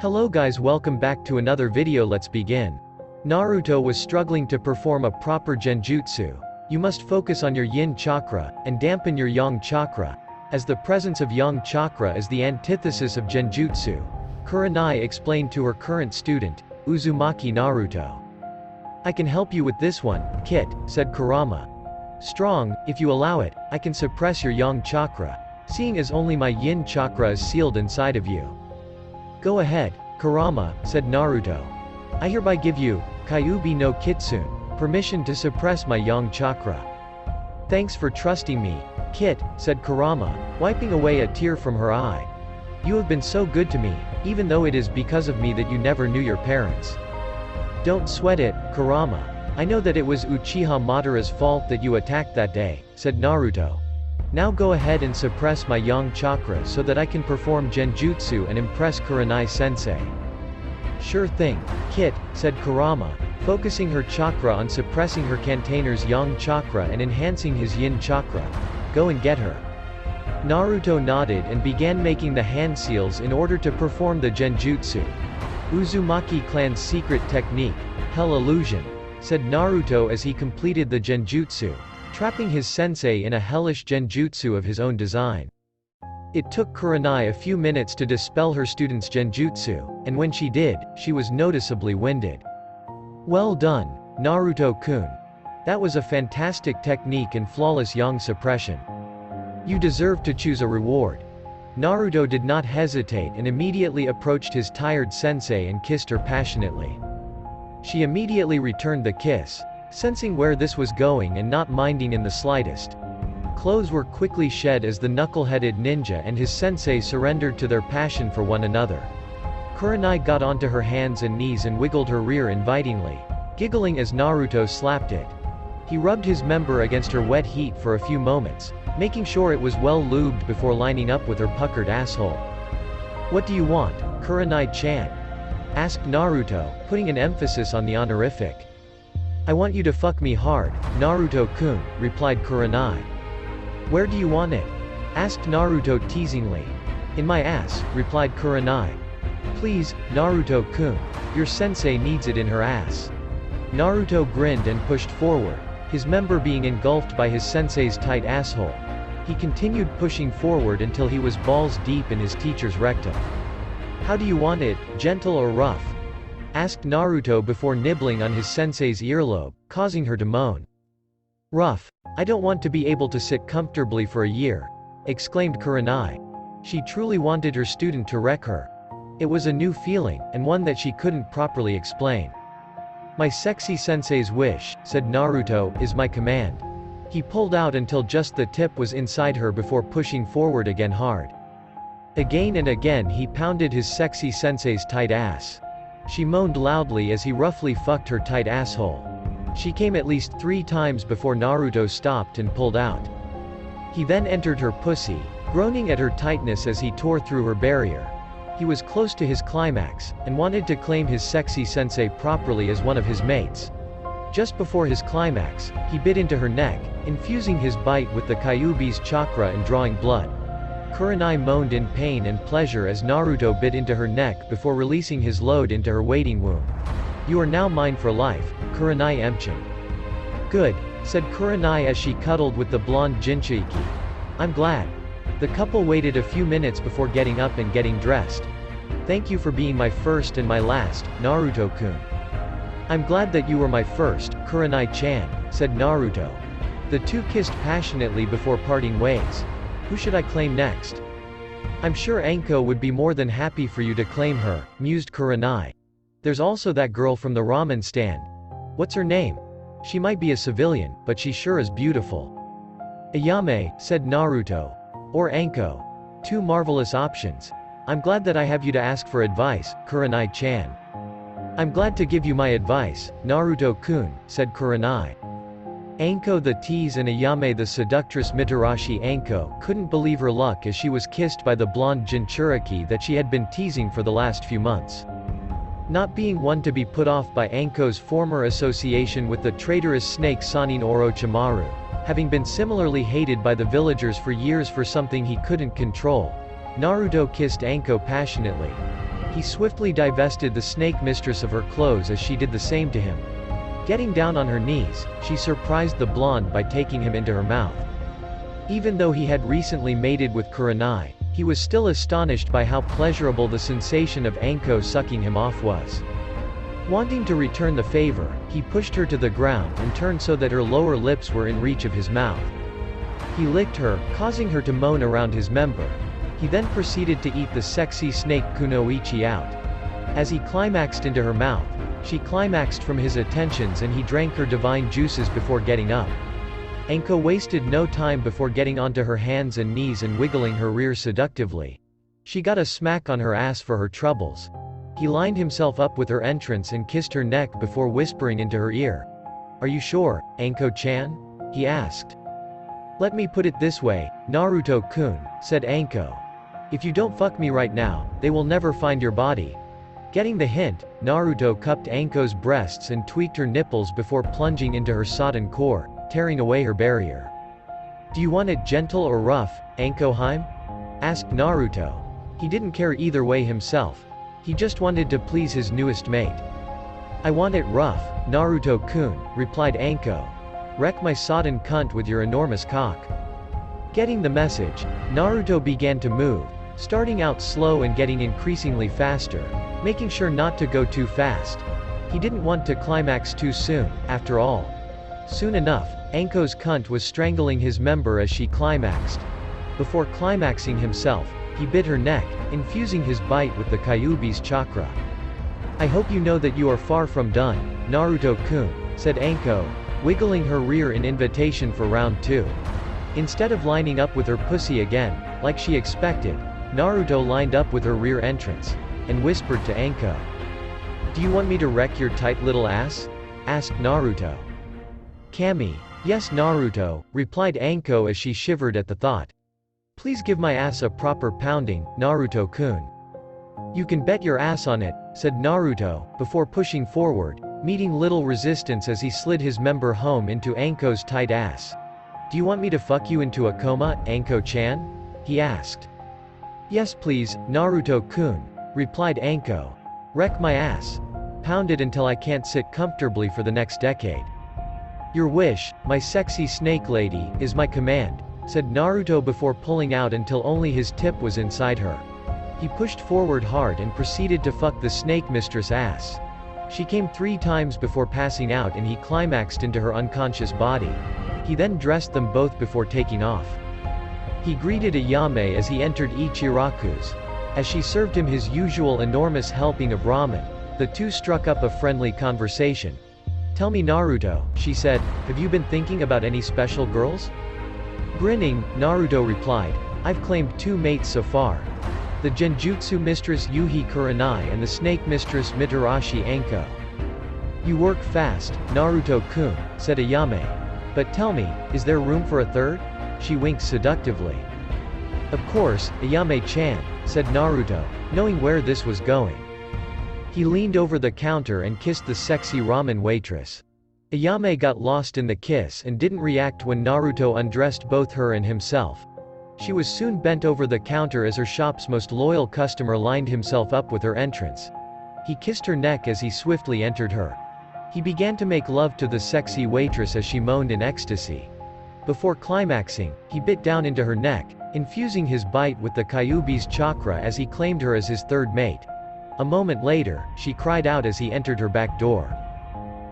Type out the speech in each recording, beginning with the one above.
Hello guys, welcome back to another video. Let's begin. Naruto was struggling to perform a proper genjutsu. You must focus on your yin chakra, and dampen your yang chakra, as the presence of yang chakra is the antithesis of genjutsu. Kurenai explained to her current student, Uzumaki Naruto. I can help you with this one, Kit, said Kurama. Strong, if you allow it, I can suppress your yang chakra, seeing as only my yin chakra is sealed inside of you. Go ahead, Kurama, said Naruto. I hereby give you, Kyuubi no Kitsune, permission to suppress my yang chakra. Thanks for trusting me, Kit, said Kurama, wiping away a tear from her eye. You have been so good to me, even though it is because of me that you never knew your parents. Don't sweat it, Kurama. I know that it was Uchiha Madara's fault that you attacked that day, said Naruto. Now go ahead and suppress my yang chakra so that I can perform genjutsu and impress Kurenai-sensei. Sure thing, Kit, said Kurama, focusing her chakra on suppressing her container's yang chakra and enhancing his yin chakra. Go and get her. Naruto nodded and began making the hand seals in order to perform the genjutsu. Uzumaki clan's secret technique, Hell Illusion, said Naruto as he completed the genjutsu, trapping his sensei in a hellish genjutsu of his own design. It took Kurenai a few minutes to dispel her student's genjutsu, and when she did, she was noticeably winded. Well done, Naruto-kun. That was a fantastic technique and flawless yang suppression. You deserve to choose a reward. Naruto did not hesitate and immediately approached his tired sensei and kissed her passionately. She immediately returned the kiss, sensing where this was going and not minding in the slightest. Clothes were quickly shed as the knuckle-headed ninja and his sensei surrendered to their passion for one another. Kurenai got onto her hands and knees and wiggled her rear invitingly, giggling as Naruto slapped it. He rubbed his member against her wet heat for a few moments, making sure it was well lubed before lining up with her puckered asshole. What do you want, Kurenai-chan? Asked Naruto, putting an emphasis on the honorific. I want you to fuck me hard, Naruto-kun, replied Kurenai. Where do you want it? Asked Naruto teasingly. In my ass, replied Kurenai. Please, Naruto-kun, your sensei needs it in her ass. Naruto grinned and pushed forward, his member being engulfed by his sensei's tight asshole. He continued pushing forward until he was balls deep in his teacher's rectum. How do you want it, gentle or rough? Asked Naruto before nibbling on his sensei's earlobe, causing her to moan. Rough. I don't want to be able to sit comfortably for a year, exclaimed Kurenai. She truly wanted her student to wreck her. It was a new feeling, and one that she couldn't properly explain. My sexy sensei's wish, said Naruto, is my command. He pulled out until just the tip was inside her before pushing forward again hard. Again and again he pounded his sexy sensei's tight ass. She moaned loudly as he roughly fucked her tight asshole. She came at least 3 times before Naruto stopped and pulled out. He then entered her pussy, groaning at her tightness as he tore through her barrier. He was close to his climax, and wanted to claim his sexy sensei properly as one of his mates. Just before his climax, he bit into her neck, infusing his bite with the Kyuubi's chakra and drawing blood. Kurenai moaned in pain and pleasure as Naruto bit into her neck before releasing his load into her waiting womb. You are now mine for life, Kurenai Emchin. Good, said Kurenai as she cuddled with the blonde Jinchuriki. I'm glad. The couple waited a few minutes before getting up and getting dressed. Thank you for being my first and my last, Naruto-kun. I'm glad that you were my first, Kurenai-chan, said Naruto. The two kissed passionately before parting ways. Who should I claim next? I'm sure Anko would be more than happy for you to claim her, mused Kurenai. There's also that girl from the ramen stand. What's her name? She might be a civilian, but she sure is beautiful. Ayame, said Naruto. Or Anko. 2 marvelous options. I'm glad that I have you to ask for advice, Kurenai-chan. I'm glad to give you my advice, Naruto-kun, said Kurenai. Anko the tease and Ayame the seductress. Mitarashi Anko couldn't believe her luck as she was kissed by the blonde Jinchuriki that she had been teasing for the last few months. Not being one to be put off by Anko's former association with the traitorous snake Sanin Orochimaru, having been similarly hated by the villagers for years for something he couldn't control, Naruto kissed Anko passionately. He swiftly divested the snake mistress of her clothes as she did the same to him. Getting down on her knees, she surprised the blonde by taking him into her mouth. Even though he had recently mated with Kurenai, he was still astonished by how pleasurable the sensation of Anko sucking him off was. Wanting to return the favor, he pushed her to the ground and turned so that her lower lips were in reach of his mouth. He licked her, causing her to moan around his member. He then proceeded to eat the sexy snake Kunoichi out. As he climaxed into her mouth, she climaxed from his attentions and he drank her divine juices before getting up. Anko wasted no time before getting onto her hands and knees and wiggling her rear seductively. She got a smack on her ass for her troubles. He lined himself up with her entrance and kissed her neck before whispering into her ear. "Are you sure, Anko-chan?" he asked. "Let me put it this way, Naruto-kun," said Anko. "If you don't fuck me right now, they will never find your body." Getting the hint, Naruto cupped Anko's breasts and tweaked her nipples before plunging into her sodden core, tearing away her barrier. "Do you want it gentle or rough, Anko-heim?" asked Naruto. He didn't care either way himself. He just wanted to please his newest mate. "I want it rough, Naruto-kun," replied Anko. "Wreck my sodden cunt with your enormous cock." Getting the message, Naruto began to move, starting out slow and getting increasingly faster, making sure not to go too fast. He didn't want to climax too soon, after all. Soon enough, Anko's cunt was strangling his member as she climaxed. Before climaxing himself, he bit her neck, infusing his bite with the Kyuubi's chakra. "I hope you know that you are far from done, Naruto-kun," said Anko, wiggling her rear in invitation for round 2. Instead of lining up with her pussy again, like she expected, Naruto lined up with her rear entrance, and whispered to Anko. "Do you want me to wreck your tight little ass?" asked Naruto. "Kami." "Yes, Naruto," replied Anko as she shivered at the thought. "Please give my ass a proper pounding, Naruto-kun." "You can bet your ass on it," said Naruto, before pushing forward, meeting little resistance as he slid his member home into Anko's tight ass. "Do you want me to fuck you into a coma, Anko-chan?" he asked. "Yes please, Naruto-kun," replied Anko. "Wreck my ass. Pound it until I can't sit comfortably for the next decade." "Your wish, my sexy snake lady, is my command," said Naruto before pulling out until only his tip was inside her. He pushed forward hard and proceeded to fuck the snake mistress ass. She came 3 times before passing out and he climaxed into her unconscious body. He then dressed them both before taking off. He greeted Ayame as he entered Ichiraku's. As she served him his usual enormous helping of ramen, the two struck up a friendly conversation. "Tell me Naruto," she said, "have you been thinking about any special girls?" Grinning, Naruto replied, "I've claimed 2 mates so far. The Genjutsu mistress Yuhi Kurenai and the snake mistress Mitarashi Anko." "You work fast, Naruto-kun," said Ayame. "But tell me, is there room for a third?" She winked seductively. "Of course, Ayame-chan," said Naruto, knowing where this was going. He leaned over the counter and kissed the sexy ramen waitress. Ayame got lost in the kiss and didn't react when Naruto undressed both her and himself. She was soon bent over the counter as her shop's most loyal customer lined himself up with her entrance. He kissed her neck as he swiftly entered her. He began to make love to the sexy waitress as she moaned in ecstasy. Before climaxing, he bit down into her neck, infusing his bite with the Kyuubi's chakra as he claimed her as his third mate. A moment later, she cried out as he entered her back door.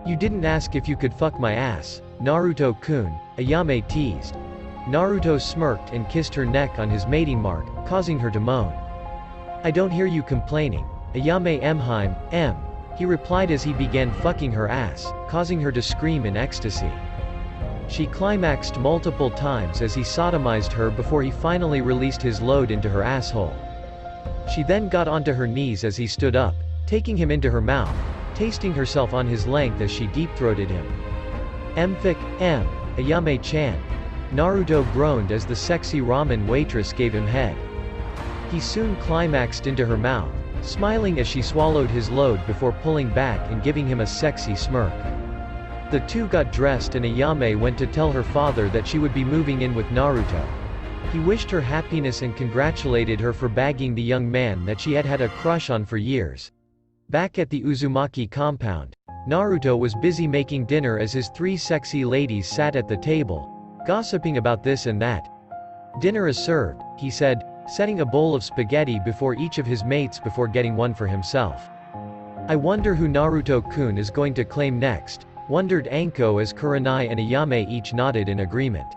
"You didn't ask if you could fuck my ass, Naruto-kun," Ayame teased. Naruto smirked and kissed her neck on his mating mark, causing her to moan. "I don't hear you complaining, Ayame Emheim, he replied as he began fucking her ass, causing her to scream in ecstasy. She climaxed multiple times as he sodomized her before he finally released his load into her asshole. She then got onto her knees as he stood up, taking him into her mouth, tasting herself on his length as she deep-throated him. "Mfic, Ayame-chan." Naruto groaned as the sexy ramen waitress gave him head. He soon climaxed into her mouth, smiling as she swallowed his load before pulling back and giving him a sexy smirk. The two got dressed and Ayame went to tell her father that she would be moving in with Naruto. He wished her happiness and congratulated her for bagging the young man that she had had a crush on for years. Back at the Uzumaki compound, Naruto was busy making dinner as his 3 sexy ladies sat at the table, gossiping about this and that. "Dinner is served," he said, setting a bowl of spaghetti before each of his mates before getting one for himself. "I wonder who Naruto-kun is going to claim next," wondered Anko as Kurenai and Ayame each nodded in agreement.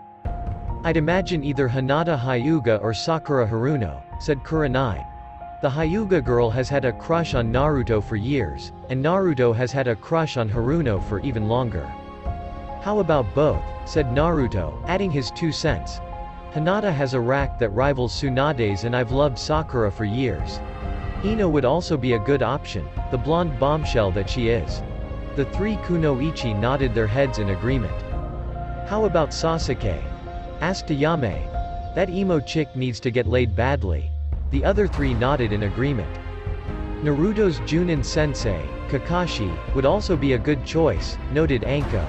"I'd imagine either Hinata Hyuga or Sakura Haruno," said Kurenai. "The Hyuga girl has had a crush on Naruto for years, and Naruto has had a crush on Haruno for even longer." "How about both?" said Naruto, adding his 2 cents. "Hinata has a rack that rivals Tsunade's and I've loved Sakura for years. Ino would also be a good option, the blonde bombshell that she is." The 3 kunoichi nodded their heads in agreement. "How about Sasuke?" asked Ayame. "That emo chick needs to get laid badly." The other 3 nodded in agreement. "Naruto's Junin sensei, Kakashi, would also be a good choice," noted Anko.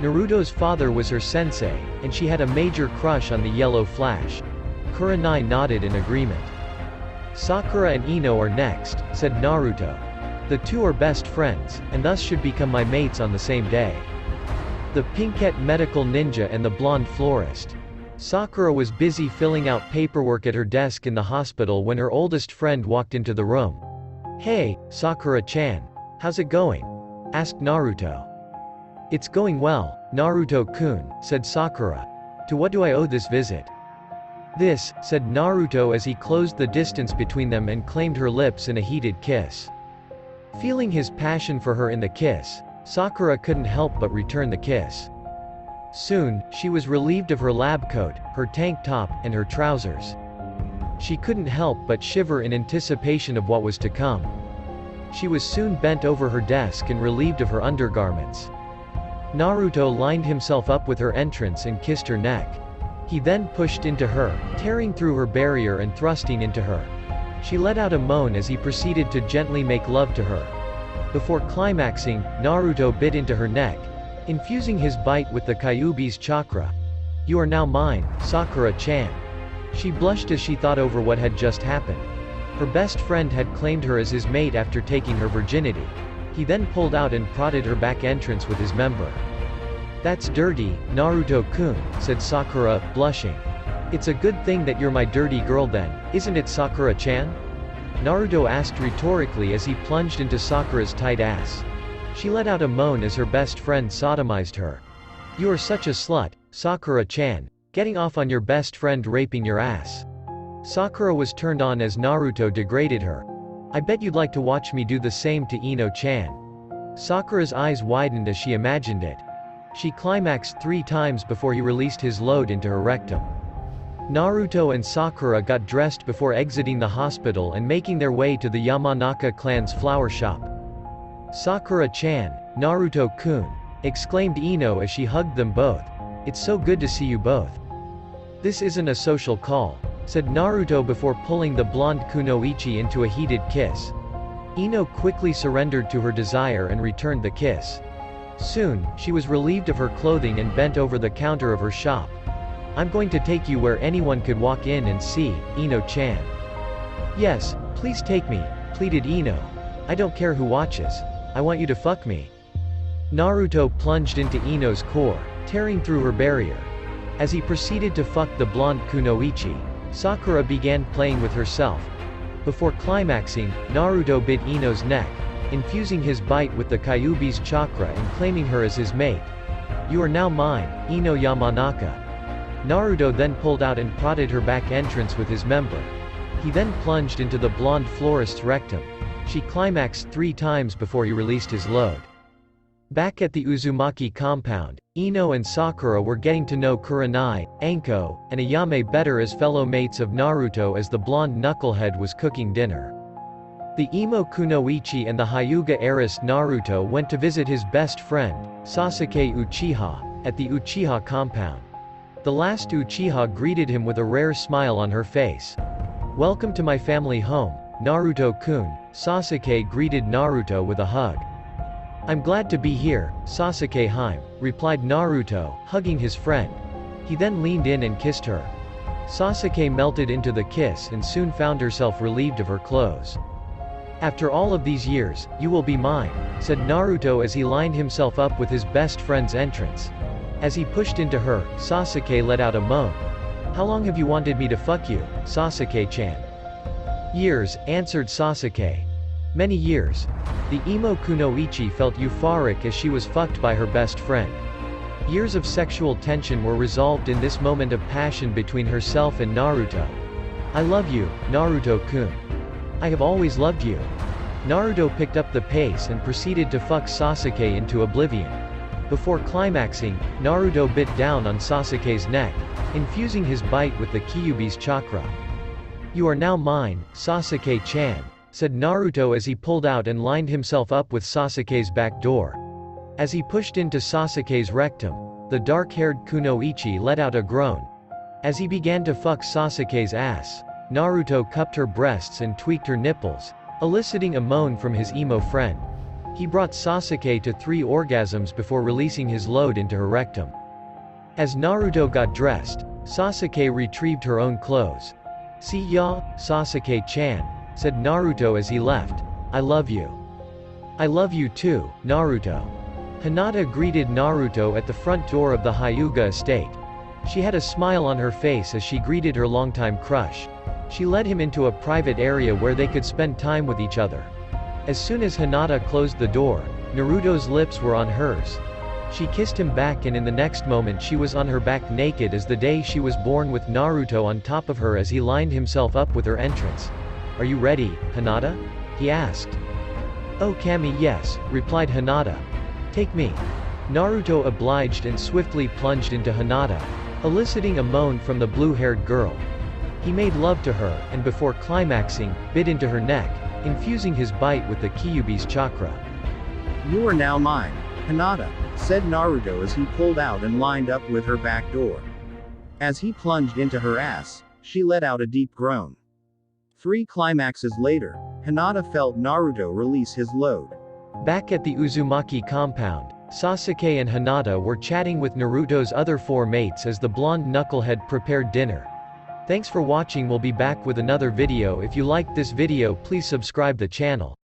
Naruto's father was her sensei, and she had a major crush on the Yellow Flash. Kurenai nodded in agreement. "Sakura and Ino are next," said Naruto. "The 2 are best friends, and thus should become my mates on the same day." The pinkette medical ninja and the blonde florist. Sakura was busy filling out paperwork at her desk in the hospital when her oldest friend walked into the room. "Hey, Sakura-chan. How's it going?" asked Naruto. "It's going well, Naruto-kun," said Sakura. "To what do I owe this visit?" "This," said Naruto as he closed the distance between them and claimed her lips in a heated kiss. Feeling his passion for her in the kiss, Sakura couldn't help but return the kiss. Soon, she was relieved of her lab coat, her tank top, and her trousers. She couldn't help but shiver in anticipation of what was to come. She was soon bent over her desk and relieved of her undergarments. Naruto lined himself up with her entrance and kissed her neck. He then pushed into her, tearing through her barrier and thrusting into her. She let out a moan as he proceeded to gently make love to her. Before climaxing, Naruto bit into her neck, infusing his bite with the Kyuubi's chakra. "You are now mine, Sakura-chan." She blushed as she thought over what had just happened. Her best friend had claimed her as his mate after taking her virginity. He then pulled out and prodded her back entrance with his member. "That's dirty, Naruto-kun," said Sakura, blushing. "It's a good thing that you're my dirty girl then, isn't it, Sakura-chan?" Naruto asked rhetorically as he plunged into Sakura's tight ass. She let out a moan as her best friend sodomized her. "You are such a slut, Sakura-chan, getting off on your best friend raping your ass." Sakura was turned on as Naruto degraded her. "I bet you'd like to watch me do the same to Ino-chan." Sakura's eyes widened as she imagined it. She climaxed 3 times before he released his load into her rectum. Naruto and Sakura got dressed before exiting the hospital and making their way to the Yamanaka clan's flower shop. "Sakura-chan, Naruto-kun," exclaimed Ino as she hugged them both. "It's so good to see you both." "This isn't a social call," said Naruto before pulling the blonde kunoichi into a heated kiss. Ino quickly surrendered to her desire and returned the kiss. Soon, she was relieved of her clothing and bent over the counter of her shop. "I'm going to take you where anyone could walk in and see, Ino-chan." "Yes, please take me," pleaded Ino. "I don't care who watches. I want you to fuck me." Naruto plunged into Ino's core, tearing through her barrier. As he proceeded to fuck the blonde kunoichi, Sakura began playing with herself. Before climaxing, Naruto bit Ino's neck, infusing his bite with the Kyuubi's chakra and claiming her as his mate. "You are now mine, Ino Yamanaka." Naruto then pulled out and prodded her back entrance with his member. He then plunged into the blonde florist's rectum. She climaxed 3 times before he released his load. Back at the Uzumaki compound, Ino and Sakura were getting to know Kurenai, Anko, and Ayame better as fellow mates of Naruto as the blonde knucklehead was cooking dinner. The emo kunoichi and the Hyuga heiress Naruto went to visit his best friend, Sasuke Uchiha, at the Uchiha compound. The last Uchiha greeted him with a rare smile on her face. "Welcome to my family home, Naruto-kun," Sasuke greeted Naruto with a hug. "I'm glad to be here, Sasuke-hime," replied Naruto, hugging his friend. He then leaned in and kissed her. Sasuke melted into the kiss and soon found herself relieved of her clothes. "After all of these years, you will be mine," said Naruto as he lined himself up with his best friend's entrance. As he pushed into her, Sasuke let out a moan. "How long have you wanted me to fuck you, Sasuke-chan?" "Years," answered Sasuke. "Many years." The emo kunoichi felt euphoric as she was fucked by her best friend. Years of sexual tension were resolved in this moment of passion between herself and Naruto. "I love you, Naruto-kun. I have always loved you." Naruto picked up the pace and proceeded to fuck Sasuke into oblivion. Before climaxing, Naruto bit down on Sasuke's neck, infusing his bite with the Kyuubi's chakra. "You are now mine, Sasuke-chan," said Naruto as he pulled out and lined himself up with Sasuke's back door. As he pushed into Sasuke's rectum, the dark-haired kunoichi let out a groan. As he began to fuck Sasuke's ass, Naruto cupped her breasts and tweaked her nipples, eliciting a moan from his emo friend. He brought Sasuke to 3 orgasms before releasing his load into her rectum. As Naruto got dressed, Sasuke retrieved her own clothes. "See ya, Sasuke-chan," said Naruto as he left. "I love you." "I love you too, Naruto." Hinata greeted Naruto at the front door of the Hyuga estate. She had a smile on her face as she greeted her longtime crush. She led him into a private area where they could spend time with each other. As soon as Hinata closed the door, Naruto's lips were on hers. She kissed him back and in the next moment she was on her back naked as the day she was born with Naruto on top of her as he lined himself up with her entrance. "Are you ready, Hinata?" he asked. "Oh Kami, yes," replied Hinata. "Take me." Naruto obliged and swiftly plunged into Hinata, eliciting a moan from the blue-haired girl. He made love to her, and before climaxing, bit into her neck, infusing his bite with the Kyuubi's chakra. "You are now mine, Hinata," said Naruto as he pulled out and lined up with her back door. As he plunged into her ass, she let out a deep groan. 3 climaxes later, Hinata felt Naruto release his load. Back at the Uzumaki compound, Sasuke and Hinata were chatting with Naruto's other 4 mates as the blonde knucklehead prepared dinner. Thanks for watching. We'll be back with another video. If you liked this video, please subscribe the channel.